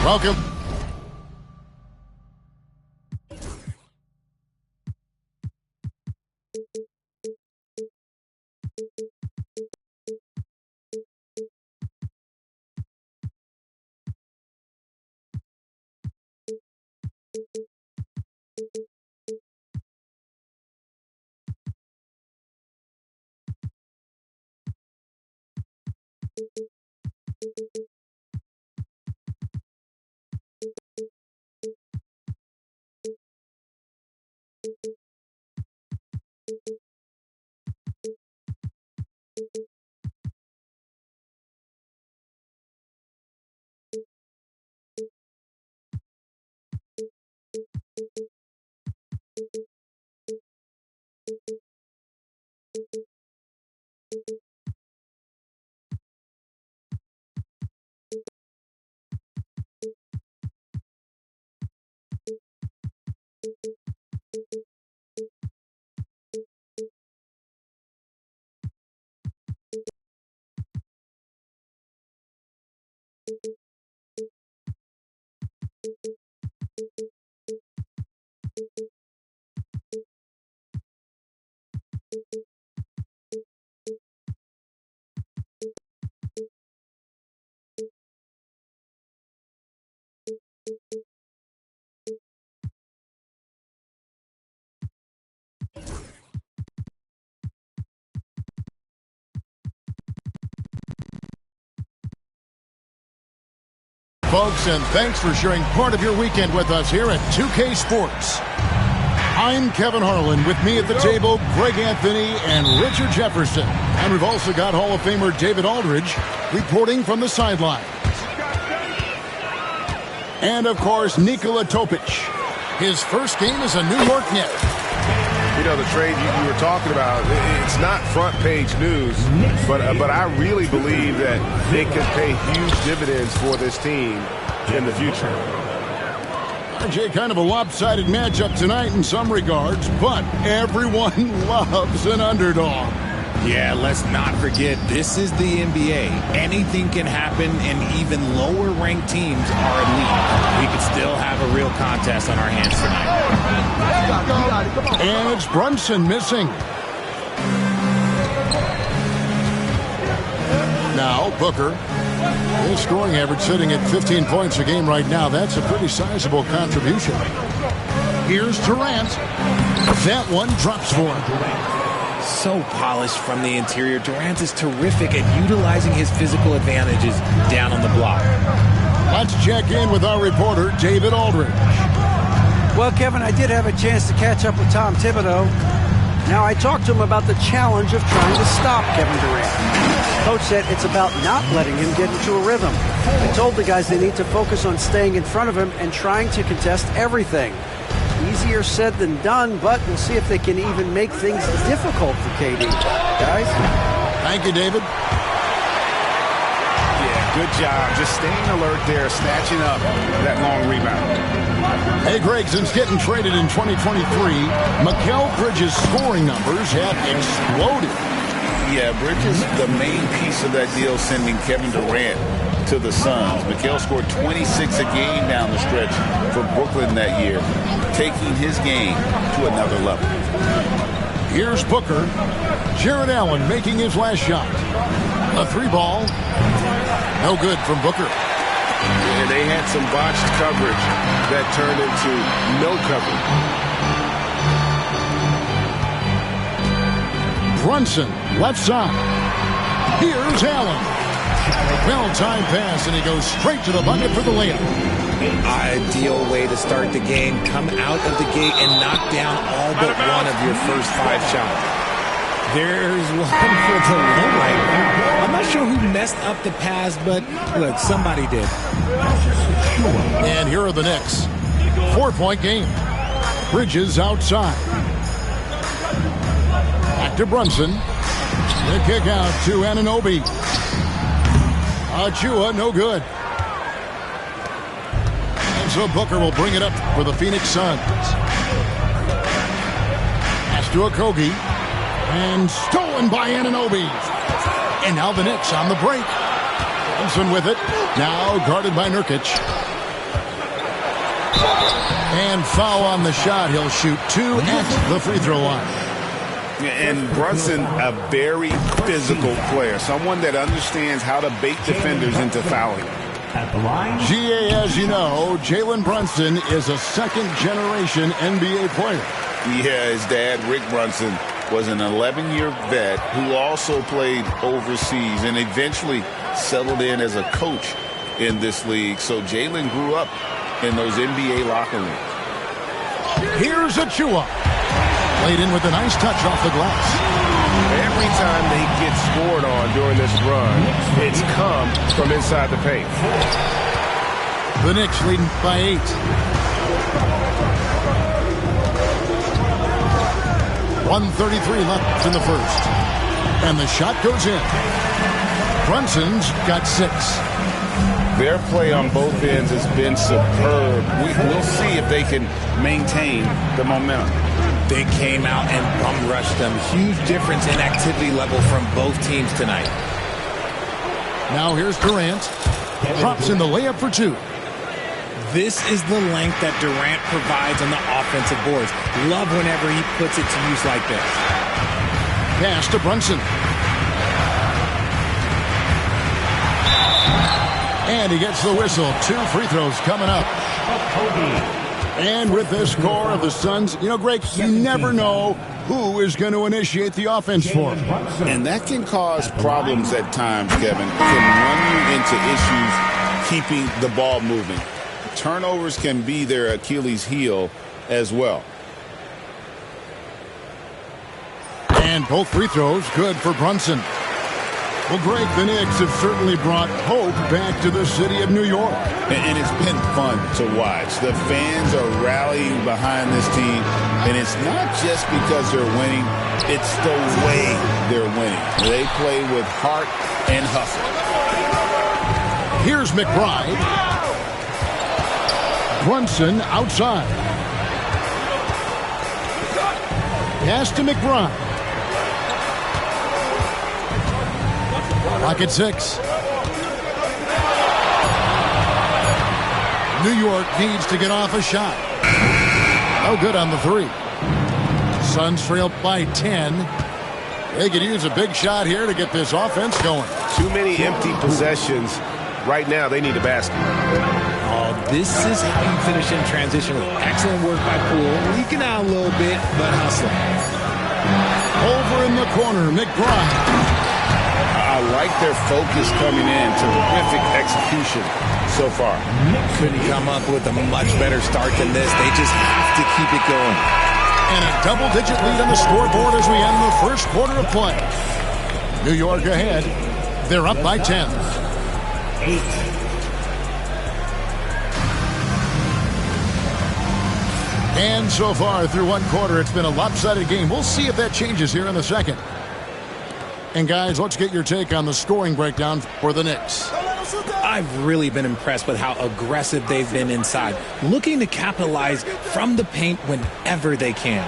Welcome. Folks, and thanks for sharing part of your weekend with us here at 2K Sports. I'm Kevin Harlan. With me at the table, Greg Anthony and Richard Jefferson. And we've also got Hall of Famer David Aldridge reporting from the sidelines. And, of course, Nikola Topic. His first game as a New York Net. You know, the trade you were talking about, it's not front-page news, but I really believe that it could pay huge dividends for this team in the future. RJ, kind of a lopsided matchup tonight in some regards, but everyone loves an underdog. Yeah, let's not forget, this is the NBA. Anything can happen, and even lower-ranked teams are elite. We could still have a real contest on our hands tonight. And it's Brunson missing. Now, Booker. His scoring average sitting at 15 points a game right now. That's a pretty sizable contribution. Here's Durant. That one drops for him. So polished from the interior. Durant is terrific at utilizing his physical advantages down on the block. Let's check in with our reporter, David Aldridge. Well, Kevin, I did have a chance to catch up with Tom Thibodeau. Now, I talked to him about the challenge of trying to stop Kevin Durant. Coach said it's about not letting him get into a rhythm. I told the guys they need to focus on staying in front of him and trying to contest everything. Easier said than done, but we'll see if they can even make things difficult for KD. Guys? Thank you, David. Yeah, good job. Just staying alert there, snatching up that long rebound. Hey, Greg, since getting traded in 2023, Mikal Bridges' scoring numbers have exploded. Yeah, Bridges, the main piece of that deal, sending Kevin Durant to the Suns. Mikal scored 26 a game down the stretch for Brooklyn that year, taking his game to another level. Here's Booker. Jarrett Allen making his last shot. A three ball. No good from Booker. And they had some botched coverage that turned into no coverage. Brunson, left side. Here's Allen. Well-timed pass, and he goes straight to the bucket for the layup. Ideal way to start the game. Come out of the gate and knock down all but one of your first 5 shots. There's one for the low-right. I'm not sure who messed up the pass, but look, somebody did. And here are the Knicks. 4-point game. Bridges outside. to Brunson. The kick out to Anunoby. Achua, no good. And so Booker will bring it up for the Phoenix Suns. Pass to Okogie. And stolen by Anunoby. And now the Knicks on the break. Brunson with it. Now guarded by Nurkic. And foul on the shot. He'll shoot 2 at the free throw line. And Brunson, a very physical player, someone that understands how to bait defenders into fouling. GA, as you know, Jalen Brunson is a second-generation NBA player. Yeah, his dad, Rick Brunson, was an 11-year vet who also played overseas and eventually settled in as a coach in this league. So Jalen grew up in those NBA locker rooms. Here's Achua. Played in with a nice touch off the glass. Every time they get scored on during this run, it's come from inside the paint. The Knicks leading by 8. .133 left in the first. And the shot goes in. Brunson's got 6. Their play on both ends has been superb. We'll see if they can maintain the momentum. They came out and bum rushed them. Huge difference in activity level from both teams tonight. Now here's Durant. Drops in the layup for 2. This is the length that Durant provides on the offensive boards. Love whenever he puts it to use like this. Pass to Brunson. And he gets the whistle. 2 free throws coming up. And with this score of the Suns, you know, Greg, you never know who is going to initiate the offense for him. And that can cause problems at times, Kevin. Can run you into issues keeping the ball moving. Turnovers can be their Achilles heel as well. And both free throws good for Brunson. Well, Greg, the Knicks have certainly brought hope back to the city of New York. And it's been fun to watch. The fans are rallying behind this team. And it's not just because they're winning. It's the way they're winning. They play with heart and hustle. Here's McBride. Brunson outside. Pass to McBride. Clock at 6. New York needs to get off a shot. No good on the 3. Suns trail by 10. They could use a big shot here to get this offense going. Too many empty possessions. Right now, they need a basket. Oh, this is how you finish in transition with excellent work by Poole. Leaking out a little bit, but hustling. Over in the corner, McBride. I like their focus coming in. Terrific execution so far. Couldn't come up with a much better start than this. They just have to keep it going. And a double-digit lead on the scoreboard as we end the first quarter of play. New York ahead. They're up by 10. 8. And so far through one quarter, it's been a lopsided game. We'll see if that changes here in the second. And guys, let's get your take on the scoring breakdown for the Knicks. I've really been impressed with how aggressive they've been inside, looking to capitalize from the paint whenever they can.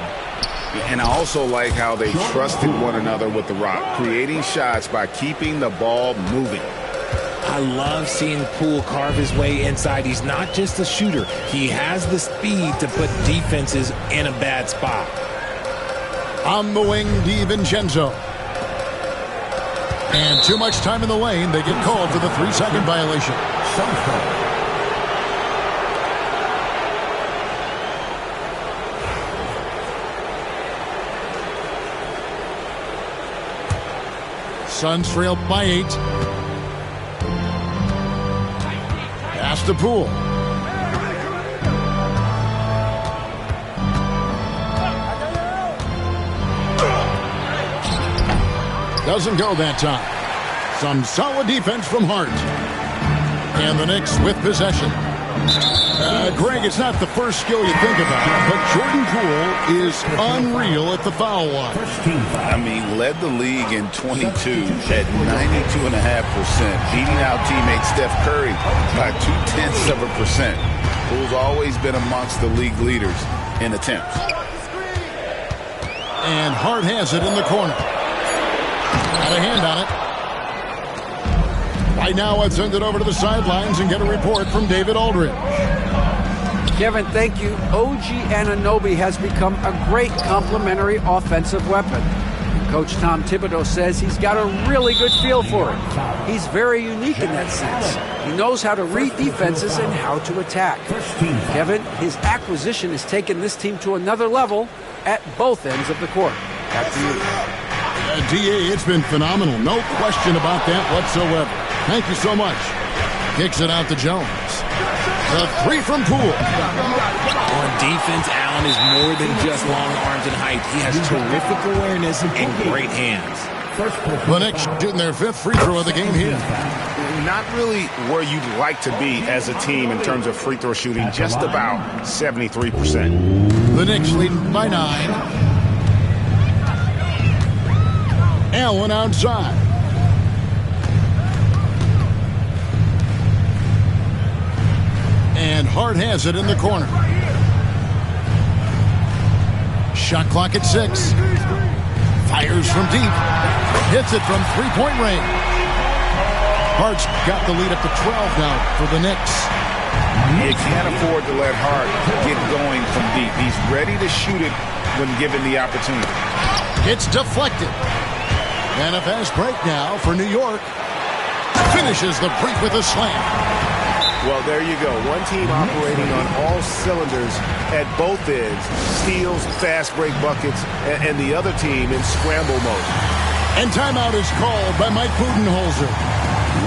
And I also like how they trusted one another with the rock, creating shots by keeping the ball moving. I love seeing Poole carve his way inside. He's not just a shooter. He has the speed to put defenses in a bad spot. On the wing, DiVincenzo. And too much time in the lane. They get called for the 3-second violation. Suns trail by 8. Pass to Poole. Doesn't go that time. Some solid defense from Hart. And the Knicks with possession. Greg, it's not the first skill you think about, but Jordan Poole is unreal at the foul line. I mean, led the league in 22 at 92.5%, beating out teammate Steph Curry by 0.2%. Poole's always been amongst the league leaders in attempts. And Hart has it in the corner. Got a hand on it. Right now, let's send it over to the sidelines and get a report from David Aldridge. Kevin, thank you. OG Anunoby has become a great complementary offensive weapon. Coach Tom Thibodeau says he's got a really good feel for it. He's very unique in that sense. He knows how to read defenses and how to attack. Kevin, his acquisition has taken this team to another level at both ends of the court. Back to you. DA, it's been phenomenal. No question about that whatsoever. Thank you so much. Kicks it out to Jones. The three from Poole. On defense, Allen is more than just long arms and height. He has terrific awareness and great hands. The Knicks shooting their fifth free throw of the game here. Not really where you'd like to be as a team in terms of free throw shooting, just about 73%. The Knicks leading by 9. Allen outside. And Hart has it in the corner. Shot clock at 6. Fires from deep. Hits it from three-point range. Hart's got the lead up to 12 now for the Knicks. You can't afford to let Hart get going from deep. He's ready to shoot it when given the opportunity. It's deflected. And a fast break now for New York. Finishes the break with a slam. Well, there you go. One team operating on all cylinders at both ends. Steals, fast break buckets, and the other team in scramble mode. And timeout is called by Mike Budenholzer.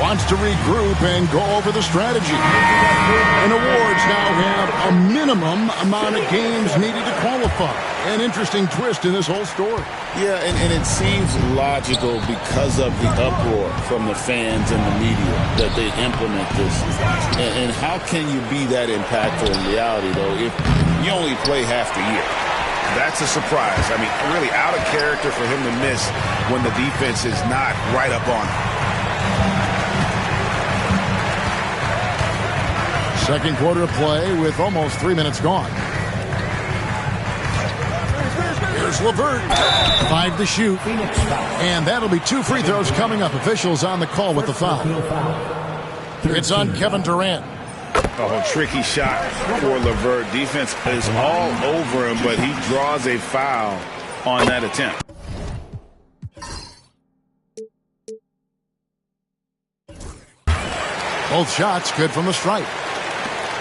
Wants to regroup and go over the strategy. And awards now have a minimum amount of games needed to qualify. An interesting twist in this whole story. Yeah, and it seems logical because of the uproar from the fans and the media that they implement this. And how can you be that impactful in reality, though, if you only play half the year? That's a surprise. I mean, really out of character for him to miss when the defense is not right up on him. Second quarter of play with almost 3 minutes gone. Here's LeVert. 5 to shoot. And that'll be 2 free throws coming up. Officials on the call with the foul. It's on Kevin Durant. Oh, tricky shot for LeVert. Defense is all over him, but he draws a foul on that attempt. Both shots good from the stripe.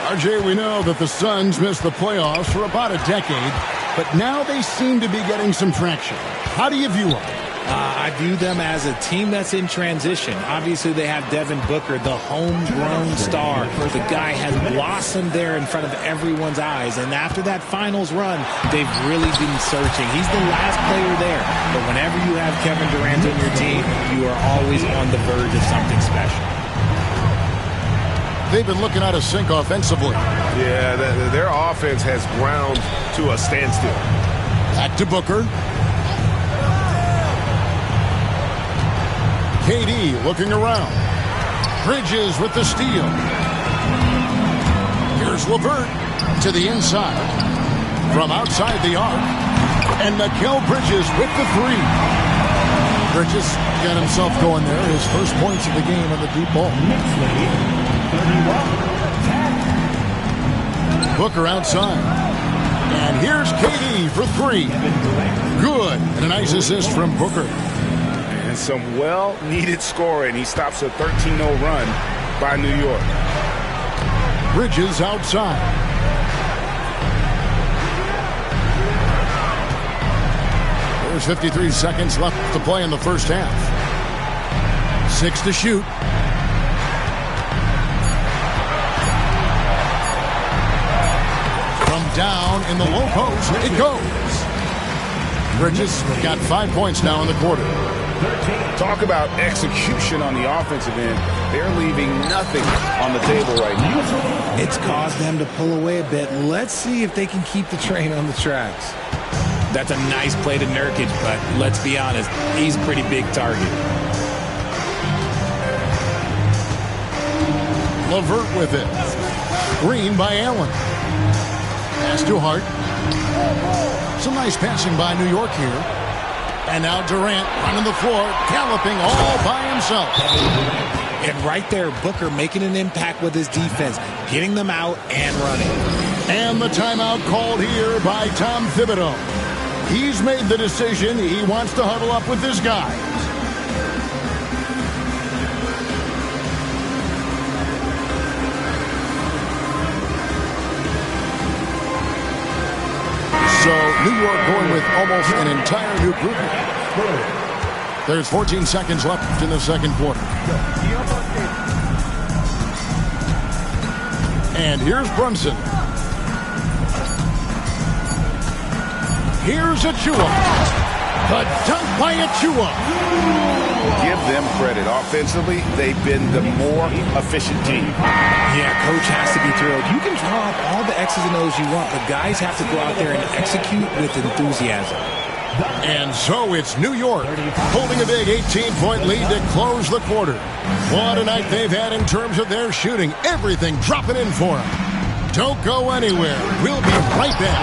RJ, we know that the Suns missed the playoffs for about a decade, but now they seem to be getting some traction. How do you view them? I view them as a team that's in transition. Obviously, they have Devin Booker, the homegrown star. The guy has blossomed there in front of everyone's eyes. And after that finals run, they've really been searching. He's the last player there. But whenever you have Kevin Durant on your team, you are always on the verge of something special. They've been looking out of sync offensively. Yeah, their offense has ground to a standstill. Back to Booker. KD looking around. Bridges with the steal. Here's LeVert to the inside. From outside the arc. And Mikal Bridges with the 3. Bridges got himself going there. His first points of the game on the deep ball. Booker outside. And here's KD for 3. Good. And a nice assist from Booker. And some well-needed scoring. He stops a 13-0 run by New York. Bridges outside. There's 53 seconds left to play in the first half. 6 to shoot. From down in the low post, it goes. Bridges got 5 points now in the quarter. Talk about execution on the offensive end. They're leaving nothing on the table right now. It's caused them to pull away a bit. Let's see if they can keep the train on the tracks. That's a nice play to Nurkic, but let's be honest, he's a pretty big target. LeVert with it. Green by Allen. Pass to Hart. Some nice passing by New York here. And now Durant running the floor, galloping all by himself. And right there, Booker making an impact with his defense, getting them out and running. And the timeout called here by Tom Thibodeau. He's made the decision. He wants to huddle up with his guys. So New York going with almost an entire new group. There's 14 seconds left in the second quarter. And here's Brunson. Here's Achua. The dunk by Achua. Give them credit. Offensively, they've been the more efficient team. Yeah, coach has to be thrilled. You can draw up all the X's and O's you want, but guys have to go out there and execute with enthusiasm. And so it's New York holding a big 18-point lead to close the quarter. What a night they've had in terms of their shooting. Everything dropping in for them. Don't go anywhere. We'll be right back.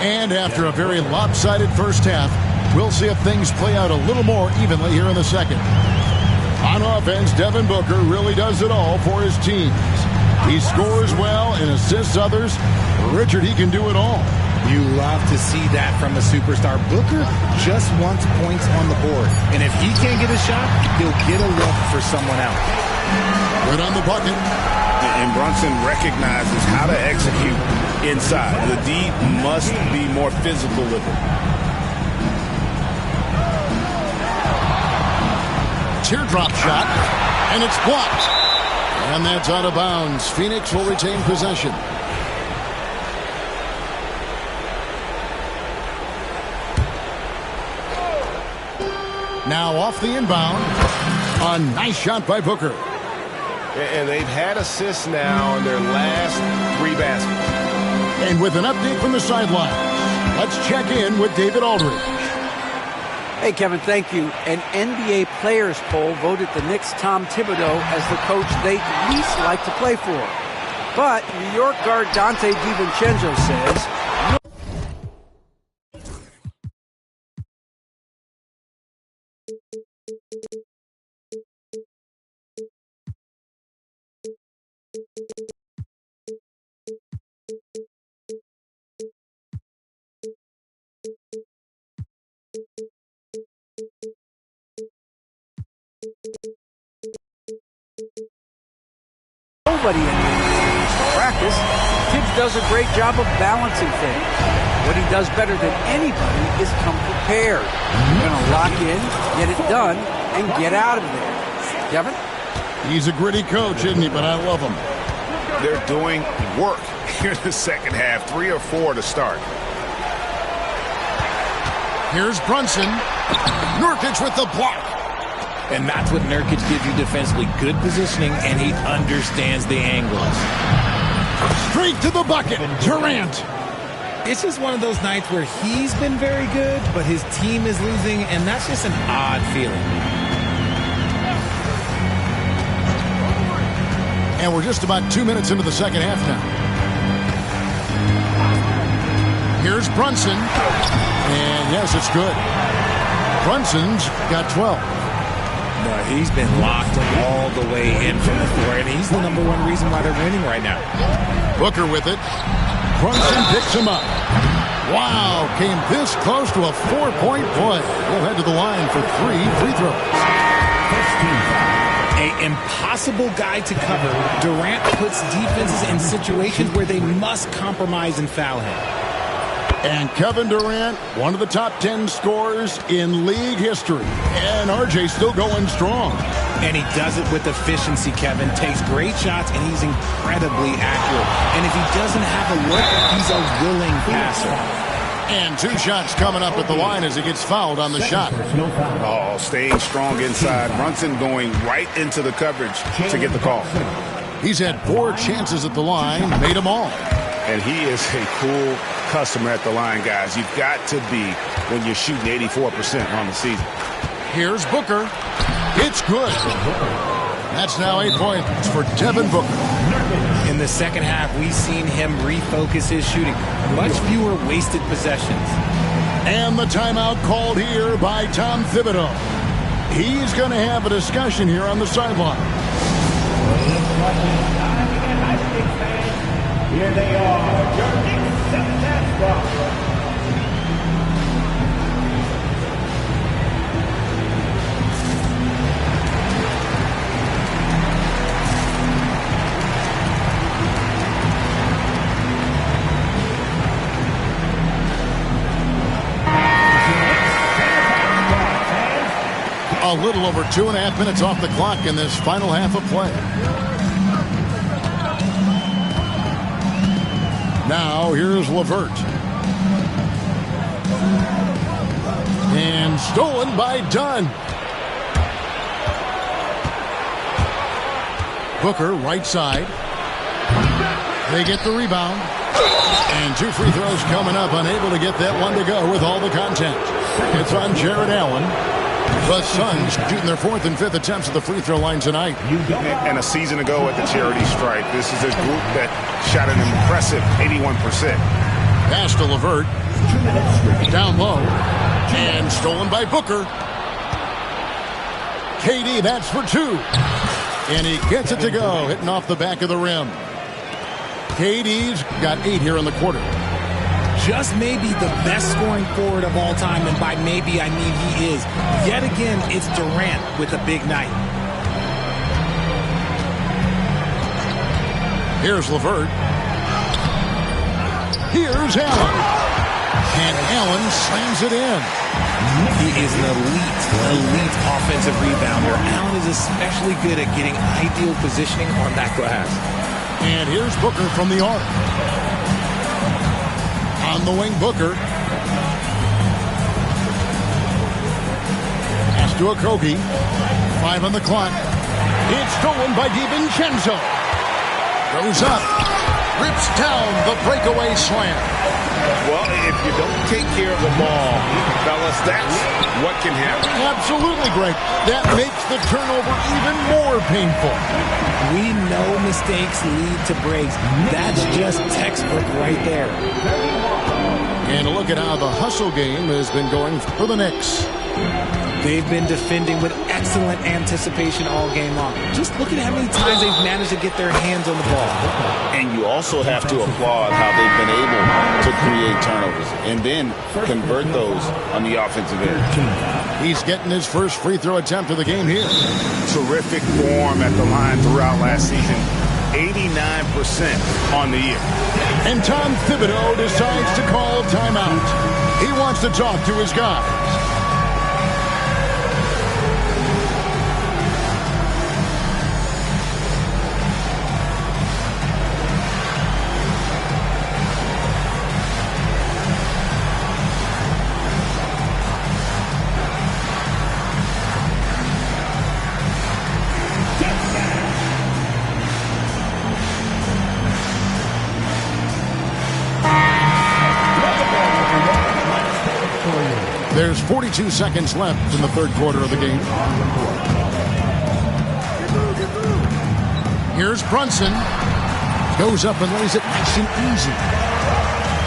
And after a very lopsided first half, we'll see if things play out a little more evenly here in the second. On offense, Devin Booker really does it all for his teams. He scores well and assists others. Richard, he can do it all. You love to see that from a superstar. Booker just wants points on the board. And if he can't get a shot, he'll get a look for someone else. Right on the bucket. And Brunson recognizes how to execute inside. The D must be more physical with it. Teardrop shot, and it's blocked. And that's out of bounds. Phoenix will retain possession. Now off the inbound. A nice shot by Booker. And they've had assists now in their last 3 baskets. And with an update from the sideline, let's check in with David Aldridge. Hey, Kevin, thank you. An NBA players poll voted the Knicks' Tom Thibodeau as the coach they least like to play for. But New York guard Dante DiVincenzo says... Nobody in practice. Tibbs does a great job of balancing things. What he does better than anybody is come prepared. You're going to lock in, get it done, and get out of there. Kevin? He's a gritty coach, isn't he? But I love him. They're doing work here in the second half. 3 or 4 to start. Here's Brunson. Nurkic with the block. And that's what Nurkic gives you defensively. Good positioning, and he understands the angles. Straight to the bucket. Durant. It's just one of those nights where he's been very good, but his team is losing, and that's just an odd feeling. And we're just about 2 minutes into the second half now. Here's Brunson. And yes, it's good. Brunson's got 12. But he's been locked all the way in from the floor, and he's the #1 reason why they're winning right now. Booker with it. Brunson picks him up. Wow, came this close to a 4-point play. He'll head to the line for 3 free throws. An impossible guy to cover. Durant puts defenses in situations where they must compromise and foul him. And Kevin Durant, one of the top 10 scorers in league history. And RJ still going strong. And he does it with efficiency, Kevin. Takes great shots, and he's incredibly accurate. And if he doesn't have a look, he's a willing passer. And 2 shots coming up at the line as he gets fouled on the shot. Oh, staying strong inside. Brunson going right into the coverage to get the call. He's had 4 chances at the line, made them all. And he is a cool customer at the line, guys. You've got to be when you're shooting 84% on the season. Here's Booker. It's good. That's now 8 points for Devin Booker. In the second half, we've seen him refocus his shooting. Much fewer wasted possessions. And the timeout called here by Tom Thibodeau. He's going to have a discussion here on the sideline. Here they are, your Knicks mascot. A little over 2.5 minutes off the clock in this final half of play. Now here's LeVert. And stolen by Dunn. Booker, right side. They get the rebound. And 2 free throws coming up, unable to get that one to go with all the contact. It's on Jared Allen. The Suns shooting their 4th and 5th attempts at the free throw line tonight. And a season ago at the charity stripe, this is a group that shot an impressive 81%. Pass to LeVert. Down low. And stolen by Booker. KD, that's for 2. And he gets it to go, hitting off the back of the rim. KD's got 8 here in the quarter. Just maybe the best scoring forward of all time, and by maybe I mean he is. Yet again, it's Durant with a big night. Here's LeVert. Here's Allen. And Allen slams it in. He is an elite offensive rebounder. Allen is especially good at getting ideal positioning on that glass. And here's Booker from the arc. On the wing, Booker. Pass to Okogie. 5 on the clock. It's stolen by DiVincenzo. Goes up. Rips down the breakaway slam. Well, if you don't take care of the ball, fellas, that's what can happen. Absolutely, Greg. That makes the turnover even more painful. We know mistakes lead to breaks. That's just textbook right there. And look at how the hustle game has been going for the Knicks. They've been defending with excellent anticipation all game long. Just look at how many times they've managed to get their hands on the ball. And you also have to applaud how they've been able to create turnovers and then convert those on the offensive end. He's getting his first free throw attempt of the game here. Terrific form at the line throughout last season. 89% on the year. And Tom Thibodeau decides to call timeout. He wants to talk to his guys. There's 42 seconds left in the third quarter of the game. Here's Brunson. Goes up and lays it nice and easy.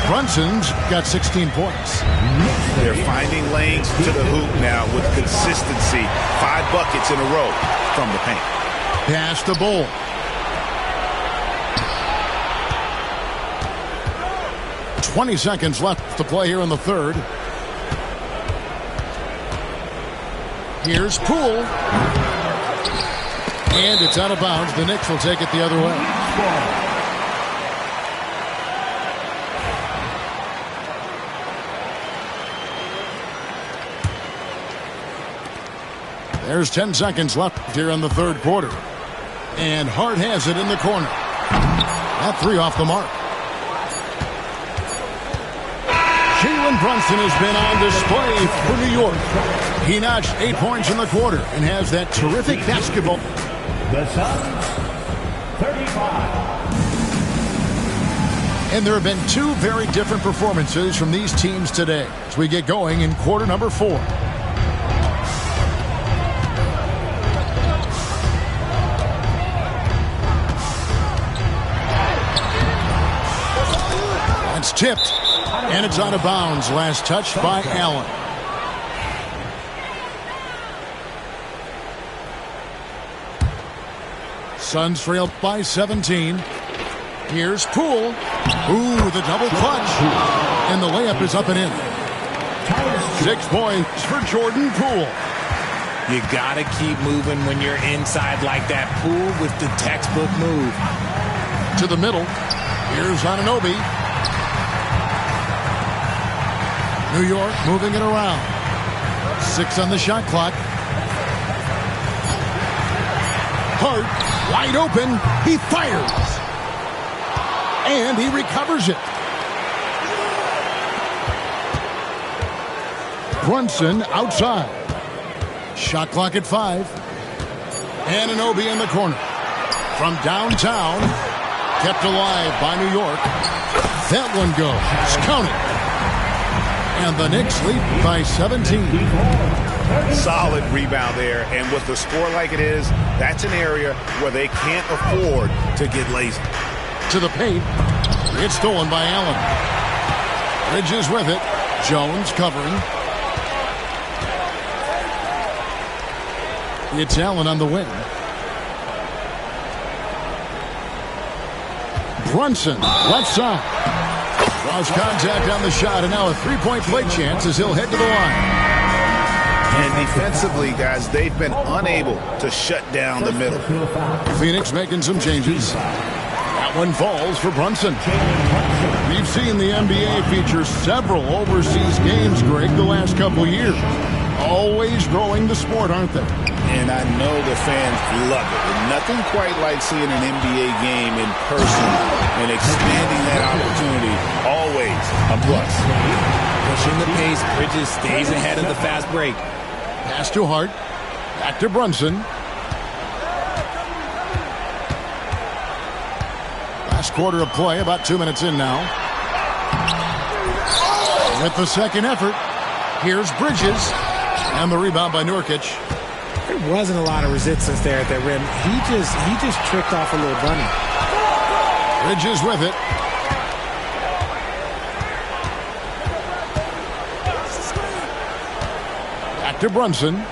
Brunson's got 16 points. They're finding lanes to the hoop now with consistency. 5 buckets in a row from the paint. Pass to Bull. $20 seconds left to play here in the third. Here's Poole. And it's out of bounds. The Knicks will take it the other way. There's 10 seconds left here in the third quarter. And Hart has it in the corner. That 3 off the mark. She Jalen Brunson has been on display for New York. He notched 8 points in the quarter and has that terrific basketball. The Suns, 35. And there have been two very different performances from these teams today as we get going in quarter number 4. It's tipped, and it's out of bounds. Last touch by Allen. Suns trailed by 17. Here's Poole. Ooh, the double clutch. And the layup is up and in. 6 points for Jordan Poole. You got to keep moving when you're inside like that. Poole with the textbook move. To the middle. Here's Anunoby. New York moving it around. 6 on the shot clock. Hart, wide open. He fires. And he recovers it. Brunson outside. Shot clock at 5. Anunoby in the corner. From downtown. Kept alive by New York. That one goes. Count it. And the Knicks lead by 17. Solid rebound there. And with the score like it is, that's an area where they can't afford to get lazy. To the paint. It's stolen by Allen. Bridges with it. Jones covering. It's Allen on the wing. Brunson, left side. Draws contact on the shot, and now a three-point play chance as he'll head to the line. And defensively, guys, they've been unable to shut down the middle. Phoenix making some changes. That one falls for Brunson. We've seen the NBA feature several overseas games, Greg, the last couple years. Always growing the sport, aren't they? And I know the fans love it. And nothing quite like seeing an NBA game in person and expanding that opportunity. Always a plus. Pushing the pace, Bridges stays ahead of the fast break. Pass to Hart. Back to Brunson. Last quarter of play, about 2 minutes in now. With the second effort, here's Bridges. And the rebound by Nurkic. There wasn't a lot of resistance there at that rim. He just tricked off a little bunny. Bridges with it. Back to Brunson.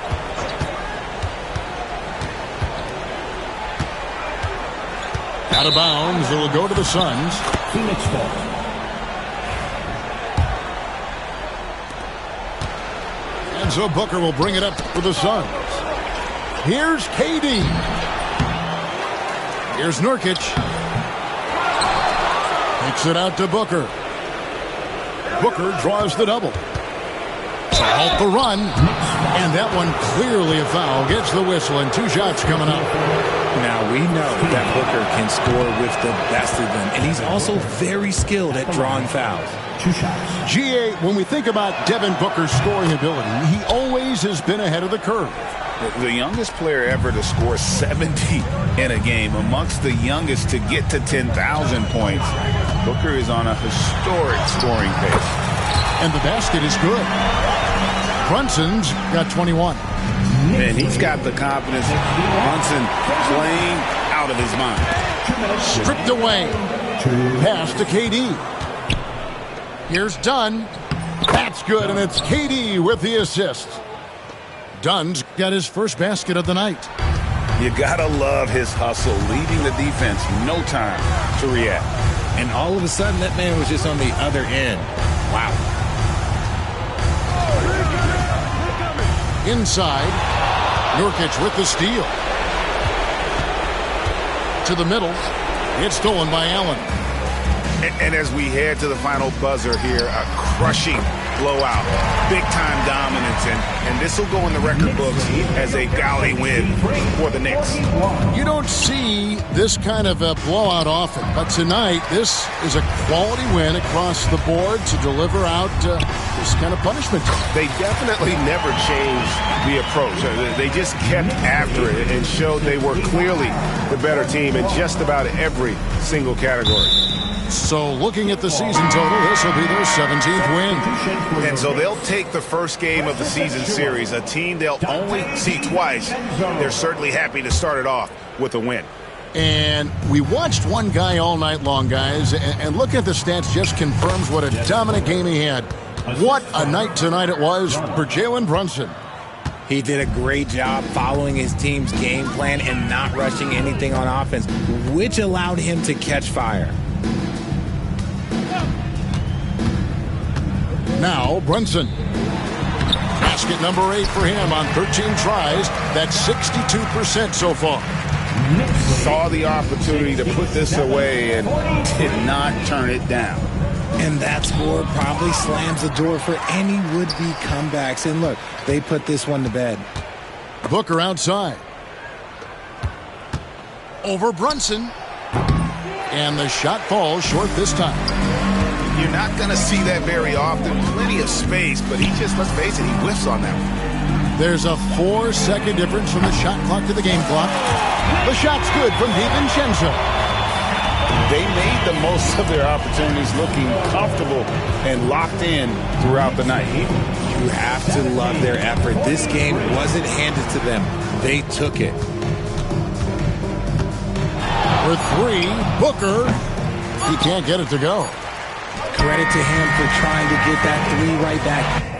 Out of bounds. It'll go to the Suns. Phoenix ball. And so Booker will bring it up for the Suns. Here's KD. Here's Nurkic. Takes it out to Booker. Booker draws the double. To halt the run. And that one clearly a foul. Gets the whistle and 2 shots coming up. Now we know that Booker can score with the best of them. And he's also very skilled at drawing fouls. 2 shots. GA, when we think about Devin Booker's scoring ability, he always has been ahead of the curve. The youngest player ever to score 70 in a game, amongst the youngest to get to 10,000 points. Booker is on a historic scoring pace. And the basket is good. Brunson's got 21. And he's got the confidence. Brunson playing out of his mind. Stripped away. Pass to KD. Here's Dunn. That's good, and it's KD with the assist. Dunn's got his first basket of the night. You gotta love his hustle, leading the defense, no time to react. And all of a sudden, that man was just on the other end. Wow. Inside, Nurkic with the steal. To the middle, it's stolen by Allen. And as we head to the final buzzer here, a crushing blowout, big-time dominance, and this will go in the record books as a gaudy win for the Knicks. You don't see this kind of a blowout often, but tonight this is a quality win across the board to deliver out this kind of punishment. They definitely never changed the approach. They just kept after it and showed they were clearly the better team in just about every single category. So looking at the season total, this will be their 17th win. And so they'll take the first game of the season series, a team they'll only see twice. They're certainly happy to start it off with a win. And we watched one guy all night long, guys, and looking at the stats just confirms what a dominant game he had. What a night tonight it was for Jalen Brunson. He did a great job following his team's game plan and not rushing anything on offense, which allowed him to catch fire. Now Brunson. Basket number 8 for him on 13 tries. That's 62% so far. Saw the opportunity to put this away and did not turn it down. And that score probably slams the door for any would-be comebacks. And look, they put this one to bed. Booker outside. Over Brunson. And the shot falls short this time. You're not going to see that very often. Plenty of space, but he just, let's face it, he whiffs on that one. There's a 4-second difference from the shot clock to the game clock. The shot's good from DiVincenzo. They made the most of their opportunities, looking comfortable and locked in throughout the night. You have to love their effort. This game wasn't handed to them. They took it. For 3, Booker. He can't get it to go. Credit to him for trying to get that 3 right back.